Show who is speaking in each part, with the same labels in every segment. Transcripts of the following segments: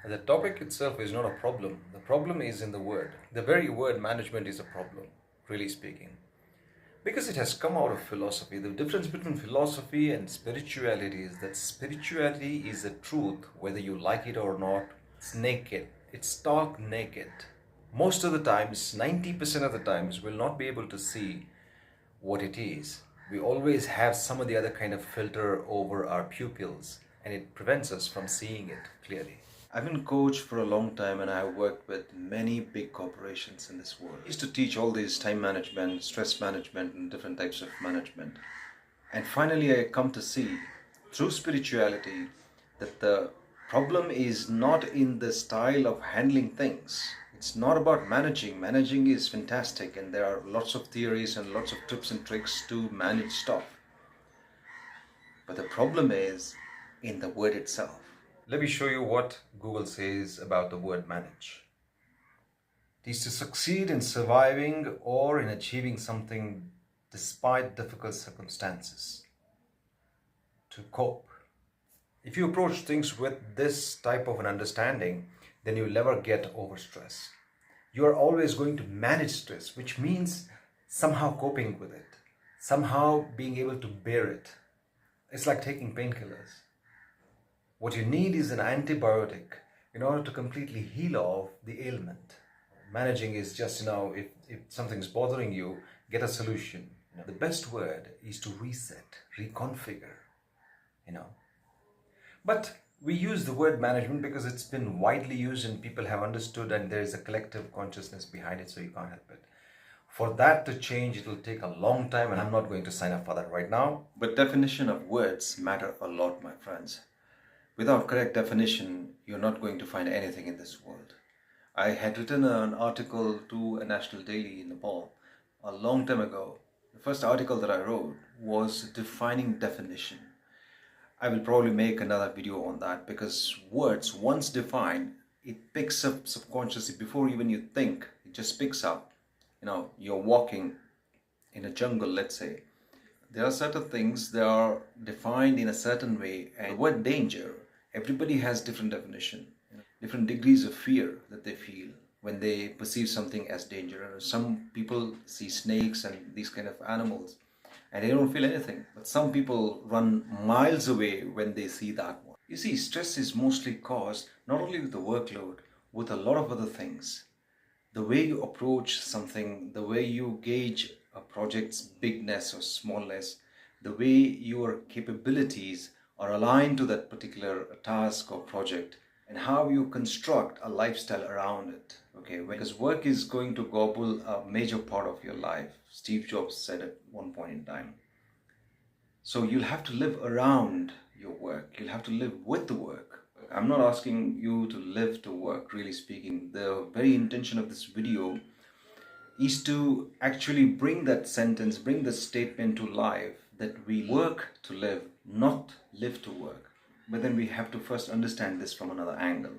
Speaker 1: The topic itself is not a problem. The problem is in the word. The very word management is a problem, really speaking. Because it has come out of philosophy. The difference between philosophy and spirituality is that spirituality is a truth, whether you like it or not. It's naked. It's stark naked. Most of the times, 90% of the times, we'll not be able to see what it is. We always have some of the other kind of filter over our pupils, and it prevents us from seeing it clearly. I've been a coach for a long time and I've worked with many big corporations in this world. I used to teach all these time management, stress management, and different types of management. And finally, I come to see through spirituality that the problem is not in the style of handling things. It's not about managing. Managing is fantastic, and there are lots of theories and lots of tips and tricks to manage stuff. But the problem is in the word itself. Let me show you what Google says about the word manage. It is to succeed in surviving or in achieving something despite difficult circumstances. To cope. If you approach things with this type of an understanding, then you'll never get over stress. You are always going to manage stress, which means somehow coping with it, somehow being able to bear it. It's like taking painkillers. What you need is an antibiotic in order to completely heal off the ailment. Managing is just, if something's bothering you, get a solution. The best word is to reset, reconfigure, But we use the word management because it's been widely used and people have understood, and there is a collective consciousness behind it, so you can't help it. For that to change, it will take a long time, and I'm not going to sign up for that right now. But definition of words matter a lot, my friends. Without correct definition, you're not going to find anything in this world. I had written an article to a national daily in Nepal a long time ago. The first article that I wrote was defining definition. I will probably make another video on that, because words, once defined, it picks up subconsciously before even you think. It just picks up. You're walking in a jungle, let's say. There are certain things that are defined in a certain way, and the word danger, everybody has different definition, different degrees of fear that they feel when they perceive something as danger. Some people see snakes and these kind of animals and they don't feel anything, but some people run miles away when they see that one. You see, stress is mostly caused not only with the workload, with a lot of other things. The way you approach something, the way you gauge a project's bigness or smallness, the way your capabilities are aligned to that particular task or project, and how you construct a lifestyle around it. Okay, because work is going to gobble a major part of your life. Steve Jobs said at one point in time. So you'll have to live around your work. You'll have to live with the work. I'm not asking you to live to work, really speaking. The very intention of this video is to actually bring that sentence, bring the statement to life, that we work to live, not live to work. But then we have to first understand this from another angle.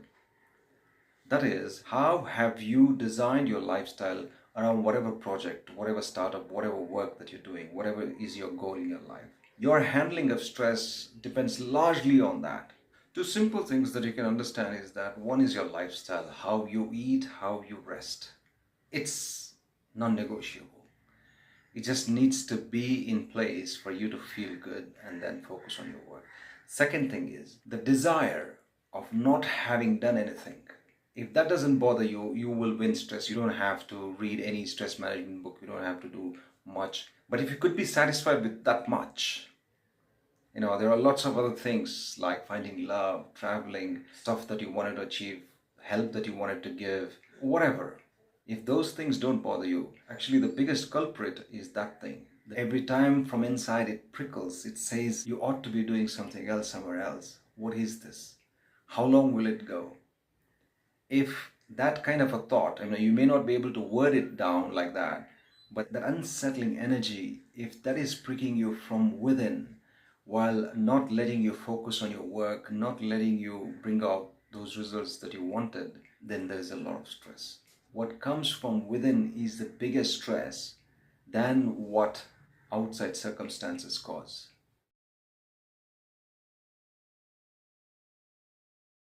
Speaker 1: That is, how have you designed your lifestyle around whatever project, whatever startup, whatever work that you're doing, whatever is your goal in your life? Your handling of stress depends largely on that. Two simple things that you can understand is that one is your lifestyle, how you eat, how you rest. It's non-negotiable. It just needs to be in place for you to feel good and then focus on your work. Second thing is the desire of not having done anything. If that doesn't bother you, you will win stress. You don't have to read any stress management book. You don't have to do much. But if you could be satisfied with that much, there are lots of other things like finding love, traveling, stuff that you wanted to achieve, help that you wanted to give, whatever. If those things don't bother you, actually the biggest culprit is that thing. Every time from inside it prickles, it says you ought to be doing something else somewhere else. What is this? How long will it go? If that kind of a thought, you may not be able to word it down like that, but the unsettling energy, if that is pricking you from within, while not letting you focus on your work, not letting you bring out those results that you wanted, then there's a lot of stress. What comes from within is the biggest stress than what outside circumstances cause.